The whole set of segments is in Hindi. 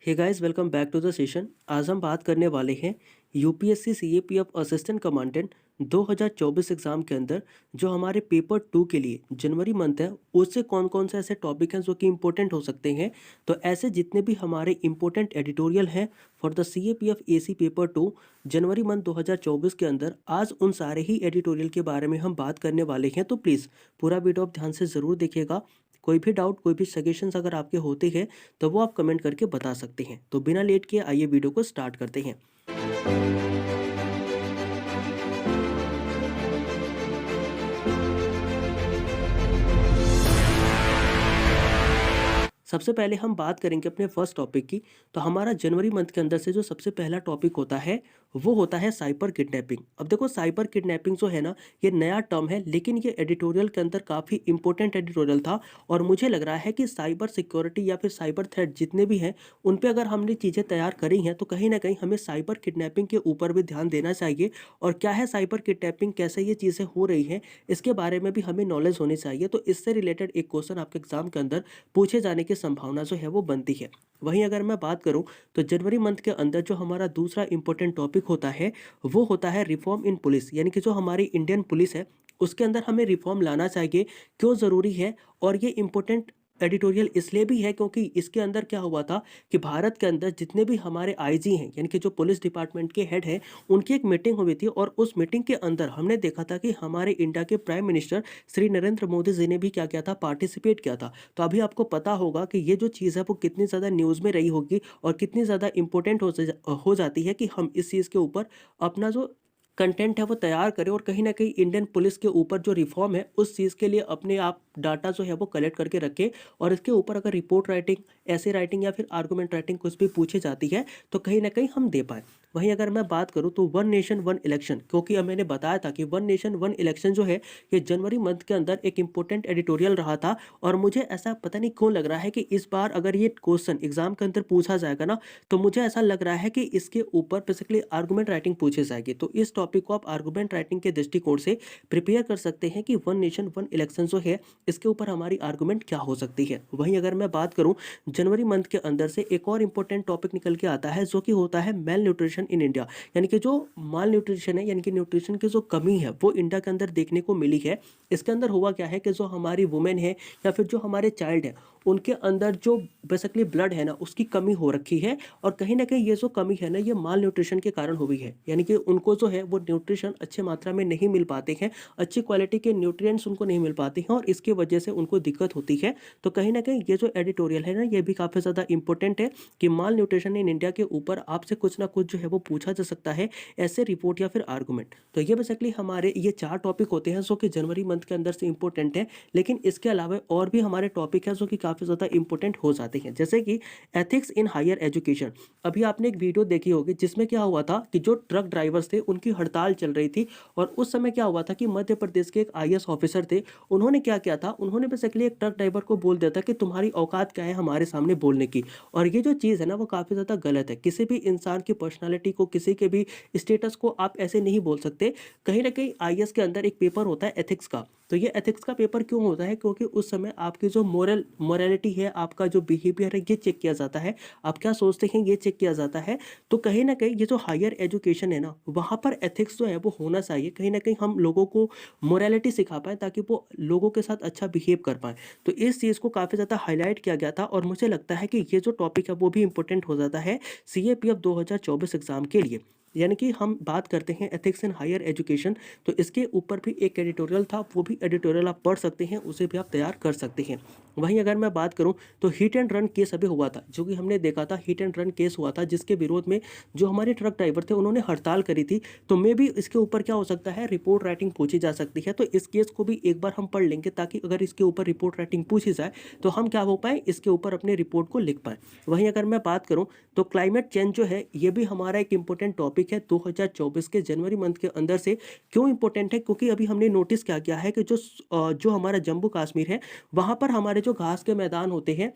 Hey guys, welcome back to the session. आज हम बात करने वाले हैं UPSC CAPF assistant commandant 2024 exam के अंदर जो हमारे पेपर 2 के लिए जनवरी मंथ है उससे कौन कौन से ऐसे टॉपिक हैं जो कि इंपॉर्टेंट हो सकते हैं। तो ऐसे जितने भी हमारे इंपॉर्टेंट एडिटोरियल हैं for the CAPF AC paper 2 January month 2024 के अंदर, आज उन सारे ही एडिटोरियल के बारे में हम बात करने वाले हैं। तो प्लीज़ पूरा वीडियो आप ध्यान से ज़रूर देखिएगा। कोई भी डाउट, कोई भी सजेशंस अगर आपके होते हैं तो वो आप कमेंट करके बता सकते हैं। तो बिना लेट किए आइए वीडियो को स्टार्ट करते हैं। सबसे पहले हम बात करेंगे अपने फर्स्ट टॉपिक की। तो हमारा जनवरी मंथ के अंदर से जो सबसे पहला टॉपिक होता है वो होता है साइबर किडनैपिंग। अब देखो, साइबर किडनैपिंग जो है ना, ये नया टर्म है, लेकिन ये एडिटोरियल के अंदर काफ़ी इंपॉर्टेंट एडिटोरियल था। और मुझे लग रहा है कि साइबर सिक्योरिटी या फिर साइबर थ्रेट जितने भी हैं उन पे अगर हमने चीज़ें तैयार करी हैं तो कहीं ना कहीं हमें साइबर किडनैपिंग के ऊपर भी ध्यान देना चाहिए। और क्या है साइबर किडनैपिंग, कैसे ये चीज़ें हो रही हैं, इसके बारे में भी हमें नॉलेज होनी चाहिए। तो इससे रिलेटेड एक क्वेश्चन आपके एग्जाम के अंदर पूछे जाने की संभावना जो है वो बनती है। वहीं अगर मैं बात करूं तो जनवरी मंथ के अंदर जो हमारा दूसरा इंपॉर्टेंट टॉपिक होता है वो होता है रिफॉर्म इन पुलिस, यानी कि जो हमारी इंडियन पुलिस है उसके अंदर हमें रिफॉर्म लाना चाहिए, क्यों ज़रूरी है। और ये इंपॉर्टेंट एडिटोरियल इसलिए भी है क्योंकि इसके अंदर क्या हुआ था कि भारत के अंदर जितने भी हमारे आईजी हैं, यानी कि जो पुलिस डिपार्टमेंट के हेड हैं, उनकी एक मीटिंग हुई थी। और उस मीटिंग के अंदर हमने देखा था कि हमारे इंडिया के प्राइम मिनिस्टर श्री नरेंद्र मोदी जी ने भी क्या किया था, पार्टिसिपेट किया था। तो अभी आपको पता होगा कि ये जो चीज़ है वो कितनी ज़्यादा न्यूज़ में रही होगी और कितनी ज़्यादा इंपॉर्टेंट हो जाती है कि हम इस चीज़ के ऊपर अपना जो कंटेंट है वो तैयार करें और कहीं ना कहीं इंडियन पुलिस के ऊपर जो रिफॉर्म है उस चीज़ के लिए अपने आप डाटा जो है वो कलेक्ट करके रखें। और इसके ऊपर अगर रिपोर्ट राइटिंग, ऐसे राइटिंग या फिर आर्गूमेंट राइटिंग कुछ भी पूछी जाती है तो कहीं ना कहीं हम दे पाए। वहीं अगर मैं बात करूं तो वन नेशन वन इलेक्शन, क्योंकि अब मैंने बताया था कि वन नेशन वन इलेक्शन जो है ये जनवरी मंथ के अंदर एक इंपॉर्टेंट एडिटोरियल रहा था। और मुझे ऐसा पता नहीं क्यों लग रहा है कि इस बार अगर ये क्वेश्चन एग्जाम के अंदर पूछा जाएगा ना, तो मुझे ऐसा लग रहा है कि इसके ऊपर बेसिकली आर्गूमेंट राइटिंग पूछी जाएगी। तो इस टॉपिक को आप आर्गूमेंट राइटिंग के दृष्टिकोण से प्रिपेयर कर सकते हैं कि वन नेशन वन इलेक्शन जो है इसके ऊपर हमारी आर्गूमेंट क्या हो सकती है। वहीं अगर मैं बात करूं, जनवरी मंथ के अंदर से एक और इंपॉर्टेंट टॉपिक निकल के आता है जो कि होता है मेल न्यूट्रिशन इन इंडिया, यानी कि जो माल न्यूट्रिशन है, यानी कि न्यूट्रिशन की जो कमी है वो इंडिया के अंदर देखने को मिली है। इसके अंदर हुआ क्या है कि जो हमारी वुमेन है या फिर जो हमारे चाइल्ड है उनके अंदर जो बेसिकली ब्लड है ना उसकी कमी हो रखी है। और कहीं ना कहीं ये जो कमी है ना ये माल न्यूट्रिशन के कारण हुई है, यानी कि उनको जो है वो न्यूट्रिशन अच्छे मात्रा में नहीं मिल पाते हैं, अच्छी क्वालिटी के न्यूट्रिएंट्स उनको नहीं मिल पाते हैं और इसकी वजह से उनको दिक्कत होती है। तो कहीं ना कहीं ये जो एडिटोरियल है ना ये भी काफ़ी ज़्यादा इंपॉर्टेंट है कि माल न्यूट्रिशन इन इंडिया के ऊपर आपसे कुछ ना कुछ जो है वो पूछा जा सकता है, ऐसे रिपोर्ट या फिर आर्गूमेंट। तो ये बेसिकली हमारे ये 4 टॉपिक होते हैं जो कि जनवरी मंथ के अंदर से इंपॉर्टेंट है। लेकिन इसके अलावा और भी हमारे टॉपिक है जो कि काफ़ी ज़्यादा इंपॉर्टेंट हो जाते हैं, जैसे कि एथिक्स इन हायर एजुकेशन। अभी आपने एक वीडियो देखी होगी जिसमें क्या हुआ था कि जो ट्रक ड्राइवर्स थे उनकी हड़ताल चल रही थी। और उस समय क्या हुआ था कि मध्य प्रदेश के एक आईएएस ऑफिसर थे, उन्होंने क्या किया था, उन्होंने बेसिकली एक ट्रक ड्राइवर को बोल दिया था कि तुम्हारी औकात क्या है हमारे सामने बोलने की। और ये जो चीज़ है ना वो काफ़ी ज़्यादा गलत है। किसी भी इंसान की पर्सनालिटी को, किसी के भी स्टेटस को आप ऐसे नहीं बोल सकते। कहीं ना कहीं आईएएस के अंदर एक पेपर होता है एथिक्स का। तो ये एथिक्स का पेपर क्यों होता है, क्योंकि उस समय आपकी जो मोरालिटी है, आपका जो बिहेवियर है ये चेक किया जाता है, आप क्या सोचते हैं ये चेक किया जाता है। तो कहीं ना कहीं ये जो हायर एजुकेशन है ना वहाँ पर एथिक्स जो है वो होना चाहिए। कहीं ना कहीं हम लोगों को मोरालिटी सिखा पाए ताकि वो लोगों के साथ अच्छा बिहेव कर पाए। तो इस चीज़ को काफ़ी ज़्यादा हाईलाइट किया गया था और मुझे लगता है कि ये जो टॉपिक है वो भी इंपॉर्टेंट हो जाता है सीएपीएफ 2024 एग्जाम के लिए। यानी कि हम बात करते हैं एथिक्स इन हायर एजुकेशन, तो इसके ऊपर भी एक एडिटोरियल था, वो भी एडिटोरियल आप पढ़ सकते हैं, उसे भी आप तैयार कर सकते हैं। वहीं अगर मैं बात करूं तो हिट एंड रन केस अभी हुआ था, जो कि हमने देखा था, हिट एंड रन केस हुआ था जिसके विरोध में जो हमारे ट्रक ड्राइवर थे उन्होंने हड़ताल करी थी। तो मे भी इसके ऊपर क्या हो सकता है, रिपोर्ट राइटिंग पूछी जा सकती है। तो इस केस को भी एक बार हम पढ़ लेंगे ताकि अगर इसके ऊपर रिपोर्ट राइटिंग पूछी जाए तो हम क्या हो पाए, इसके ऊपर अपने रिपोर्ट को लिख पाए। वहीं अगर मैं बात करूं तो क्लाइमेट चेंज जो है ये भी हमारा एक इंपॉर्टेंट टॉपिक है 2024 के जनवरी मंथ के अंदर से। क्यों इंपॉर्टेंट है, क्योंकि अभी हमने नोटिस क्या किया है कि जो हमारा जम्मू कश्मीर है वहां पर हमारे जो घास के मैदान होते हैं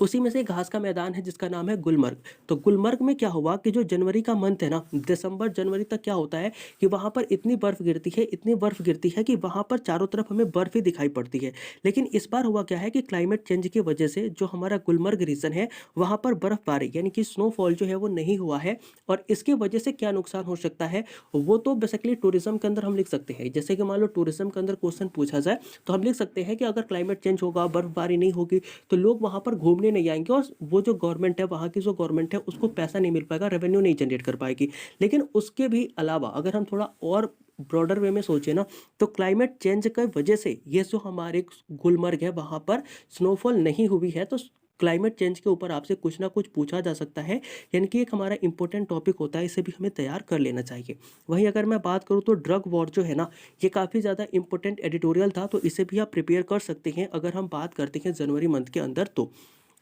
उसी में से घास का मैदान है जिसका नाम है गुलमर्ग। तो गुलमर्ग में क्या हुआ कि जो जनवरी का मंथ है ना, दिसंबर जनवरी तक क्या होता है कि वहाँ पर इतनी बर्फ़ गिरती है, इतनी बर्फ़ गिरती है कि वहाँ पर चारों तरफ हमें बर्फ़ ही दिखाई पड़ती है। लेकिन इस बार हुआ क्या है कि क्लाइमेट चेंज की वजह से जो हमारा गुलमर्ग रीजन है, वहाँ पर बर्फ़बारी यानी कि स्नोफॉल जो है वो नहीं हुआ है। और इसकी वजह से क्या नुकसान हो सकता है, वो तो बेसिकली टूरिज्म के अंदर हम लिख सकते हैं। जैसे कि मान लो टूरिज्म के अंदर क्वेश्चन पूछा जाए, तो हम लिख सकते हैं कि अगर क्लाइमेट चेंज होगा, बर्फ़बारी नहीं होगी, तो लोग वहाँ पर घूमने नहीं आएंगे, और वो जो गवर्नमेंट है, वहाँ की जो गवर्नमेंट है, उसको पैसा नहीं मिल पाएगा, रेवेन्यू नहीं जनरेट कर पाएगी। लेकिन उसके भी अलावा अगर हम थोड़ा और ब्रॉडर वे में सोचे ना, तो क्लाइमेट चेंज की वजह से ये जो हमारे गुलमर्ग है वहाँ पर स्नोफॉल नहीं हुई है। तो क्लाइमेट चेंज के ऊपर आपसे कुछ ना कुछ पूछा जा सकता है, यानी कि एक हमारा इंपॉर्टेंट टॉपिक होता है, इसे भी हमें तैयार कर लेना चाहिए। वहीं अगर मैं बात करूँ तो ड्रग वॉर जो है ना, ये काफ़ी ज़्यादा इंपॉर्टेंट एडिटोरियल था, तो इसे भी आप प्रिपेयर कर सकते हैं अगर हम बात करते हैं जनवरी मंथ के अंदर तो।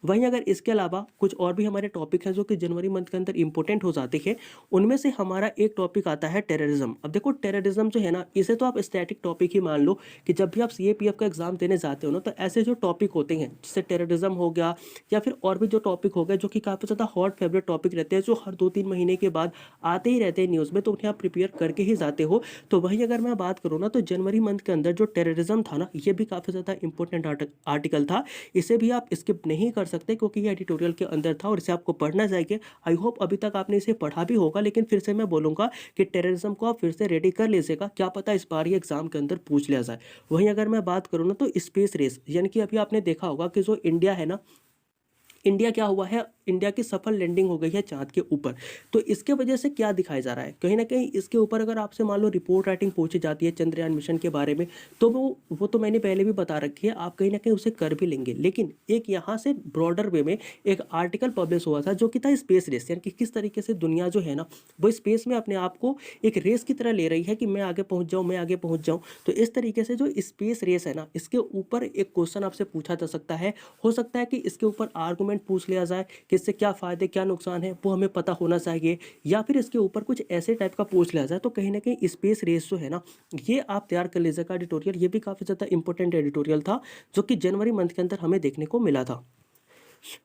वहीं अगर इसके अलावा कुछ और भी हमारे टॉपिक हैं जो कि जनवरी मंथ के अंदर इंपॉर्टेंट हो जाते हैं, उनमें से हमारा एक टॉपिक आता है टेररिज्म। अब देखो टेररिज्म जो है ना, इसे तो आप स्टैटिक टॉपिक ही मान लो कि जब भी आप सीएपीएफ का एग्जाम देने जाते हो ना, तो ऐसे जो टॉपिक होते हैं जैसे टेररिज्म हो गया, या फिर और भी जो टॉपिक हो गए जो कि काफ़ी ज़्यादा हॉट फेवरेट टॉपिक रहते हैं, जो हर 2-3 महीने के बाद आते ही रहते हैं न्यूज़ में, तो उन्हें आप प्रिपेयर करके ही जाते हो। तो वहीं अगर मैं बात करूँ ना, तो जनवरी मंथ के अंदर जो टेररिज्म था ना, ये भी काफ़ी ज़्यादा इंपॉर्टेंट आर्टिकल था। इसे भी आप स्किप नहीं कर सकते क्योंकि ये एडिटोरियल के अंदर था और इसे आपको पढ़ना चाहिए। आई होप अभी तक आपने इसे पढ़ा भी होगा, लेकिन फिर से मैं बोलूँगा कि टेररिज्म को आप फिर से रेडी कर लीजिएगा, क्या पता इस बार ये एग्जाम के अंदर पूछ लिया जाए। वहीं अगर मैं बात करूँ ना, तो स्पेस रेस, यानी कि अभी आपने देखा होगा कि जो इंडिया है ना, इंडिया क्या हुआ है, इंडिया की सफल लैंडिंग हो गई है चांद के ऊपर। तो इसके वजह से क्या दिखाया जा रहा है, कहीं ना कहीं इसके ऊपर अगर आपसे मान लो रिपोर्ट राइटिंग पूछी जाती है चंद्रयान मिशन के बारे में, तो वो तो मैंने पहले भी बता रखी है, आप कहीं ना कहीं उसे कर भी लेंगे। लेकिन एक यहाँ से ब्रॉडर वे में एक आर्टिकल पब्लिश हुआ था जो कि था स्पेस रेस, यानी कि किस तरीके से दुनिया जो है ना, वो स्पेस में अपने आप को एक रेस की तरह ले रही है कि मैं आगे पहुंच जाऊं, मैं आगे पहुंच जाऊं। तो इस तरीके से जो स्पेस रेस है ना, इसके ऊपर एक क्वेश्चन आपसे पूछा जा सकता है। हो सकता है कि इसके ऊपर आर्गूमेंट पूछ लिया जाए कि इससे क्या फ़ायदे क्या नुकसान है, वो हमें पता होना चाहिए, या फिर इसके ऊपर कुछ ऐसे टाइप का पूछ लिया जाए। तो कहीं ना कहीं स्पेस रेस जो है ना, ये आप तैयार कर लीजिएगा एडिटोरियल, ये भी काफ़ी ज़्यादा इंपॉर्टेंट एडिटोरियल था जो कि जनवरी मंथ के अंदर हमें देखने को मिला था।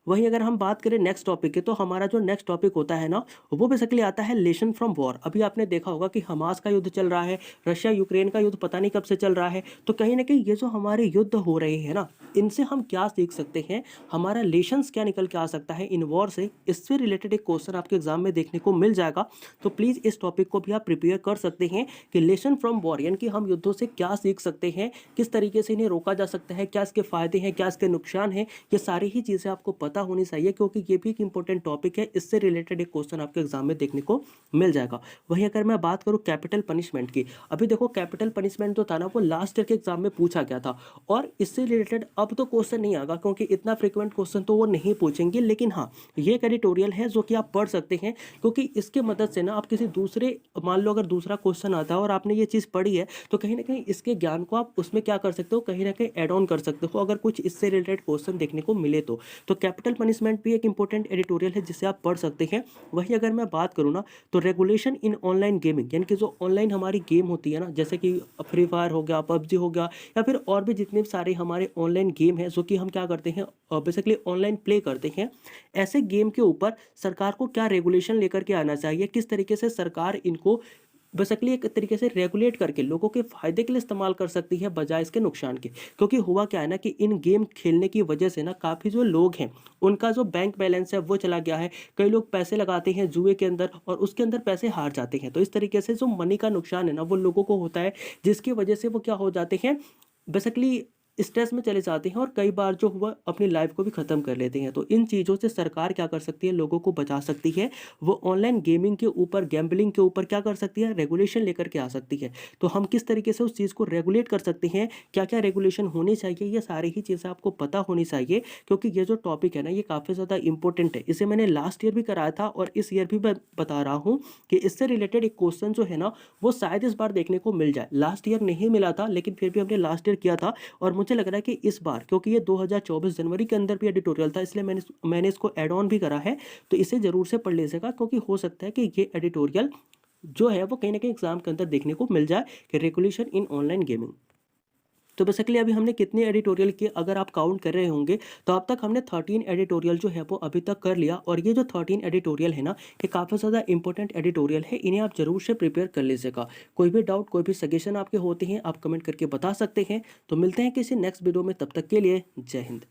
वहीं अगर हम बात करें नेक्स्ट टॉपिक की, तो हमारा जो नेक्स्ट टॉपिक होता है ना, वो बेसिकली आता है लेसन फ्रॉम वॉर। अभी आपने देखा होगा कि हमास का युद्ध चल रहा है, रशिया यूक्रेन का युद्ध पता नहीं कब से चल रहा है। तो कहीं ना कहीं ये जो हमारे युद्ध हो रहे हैं ना, इनसे हम क्या सीख सकते हैं, हमारा लेसन्स क्या निकल के आ सकता है इन वॉर से, इससे रिलेटेड एक क्वेश्चन आपके एग्जाम में देखने को मिल जाएगा। तो प्लीज़ इस टॉपिक को भी आप प्रिपेयर कर सकते हैं कि लेसन फ्रॉम वॉर, यानी कि हम युद्धों से क्या सीख सकते हैं, किस तरीके से इन्हें रोका जा सकता है, क्या इसके फायदे हैं, क्या इसके नुकसान हैं, ये सारी ही चीज़ें आपको पता होनी चाहिए, क्योंकि ये भी एक इंपॉर्टेंट टॉपिक है, इससे रिलेटेड एक क्वेश्चन आपके एग्जाम में देखने को मिल जाएगा। वहीं अगर मैं बात करूँ कैपिटल पनिशमेंट की, अभी देखो कैपिटल पनिशमेंट जो था ना, वो लास्ट ईयर के एग्जाम में पूछा गया था, और इससे रिलेटेड अब तो क्वेश्चन नहीं आएगा क्योंकि इतना फ्रिक्वेंट क्वेश्चन तो वो नहीं पूछेंगे। लेकिन हाँ, ये एक एडिटोरियल है जो कि आप पढ़ सकते हैं, क्योंकि इसके मदद से ना आप किसी दूसरे, मान लो अगर दूसरा क्वेश्चन आता है और आपने ये चीज़ पढ़ी है, तो कहीं ना कहीं इसके ज्ञान को आप उसमें क्या कर सकते हो, कहीं ना कहीं एड ऑन कर सकते हो अगर कुछ इससे रिलेटेड क्वेश्चन देखने को मिले तो कैपिटल पनिशमेंट भी एक इंपॉर्टेंट एडिटोरियल है जिसे आप पढ़ सकते हैं। वहीं अगर मैं बात करूँ ना, तो रेगुलेशन इन ऑनलाइन गेमिंग, यानी कि जो ऑनलाइन हमारी गेम होती है ना, जैसे कि फ्री फायर हो गया, पबजी हो गया, या फिर और भी जितने सारे हमारे ऑनलाइन गेम हैं जो कि हम क्या करते हैं, बेसिकली ऑनलाइन प्ले करते हैं, ऐसे गेम के ऊपर सरकार को क्या रेगुलेशन लेकर के आना चाहिए, किस तरीके से सरकार इनको बेसिकली एक तरीके से रेगुलेट करके लोगों के फायदे के लिए इस्तेमाल कर सकती है बजाय इसके नुकसान के। क्योंकि हुआ क्या है ना कि इन गेम खेलने की वजह से ना काफ़ी जो लोग हैं, उनका जो बैंक बैलेंस है वो चला गया है। कई लोग पैसे लगाते हैं जुए के अंदर और उसके अंदर पैसे हार जाते हैं। तो इस तरीके से जो मनी का नुकसान है ना, वो लोगों को होता है, जिसकी वजह से वो क्या हो जाते हैं, बेसिकली स्ट्रेस में चले जाते हैं, और कई बार जो हुआ अपनी लाइफ को भी ख़त्म कर लेते हैं। तो इन चीज़ों से सरकार क्या कर सकती है, लोगों को बचा सकती है, वो ऑनलाइन गेमिंग के ऊपर, गैम्बलिंग के ऊपर क्या कर सकती है, रेगुलेशन लेकर के आ सकती है। तो हम किस तरीके से उस चीज़ को रेगुलेट कर सकते हैं, क्या क्या रेगुलेशन होनी चाहिए, ये सारी ही चीज़ें आपको पता होनी चाहिए। क्योंकि ये जो टॉपिक है ना, ये काफ़ी ज़्यादा इंपॉर्टेंट है। इसे मैंने लास्ट ईयर भी कराया था और इस ईयर भी मैं बता रहा हूँ कि इससे रिलेटेड एक क्वेश्चन जो है ना, वो शायद इस बार देखने को मिल जाए। लास्ट ईयर नहीं मिला था, लेकिन फिर भी हमने लास्ट ईयर किया था, और मुझे लग रहा है कि इस बार, क्योंकि ये 2024 जनवरी के अंदर भी एडिटोरियल था, इसलिए मैंने इसको ऐड ऑन भी करा है। तो इसे जरूर से पढ़ लीजिएगा, क्योंकि हो सकता है कि ये एडिटोरियल जो है वो कहीं ना कहीं एग्जाम के अंदर देखने को मिल जाए कि रेगुलेशन इन ऑनलाइन गेमिंग। तो बेसिकली अभी हमने कितने एडिटोरियल किए अगर आप काउंट कर रहे होंगे, तो अब तक हमने 13 एडिटोरियल जो है वो अभी तक कर लिया। और ये जो 13 एडिटोरियल है ना, ये काफ़ी ज़्यादा इंपॉर्टेंट एडिटोरियल है, इन्हें आप जरूर से प्रिपेयर कर लीजिएगा। कोई भी डाउट, कोई भी सजेशन आपके होते हैं, आप कमेंट करके बता सकते हैं। तो मिलते हैं किसी नेक्स्ट वीडियो में, तब तक के लिए जय हिंद।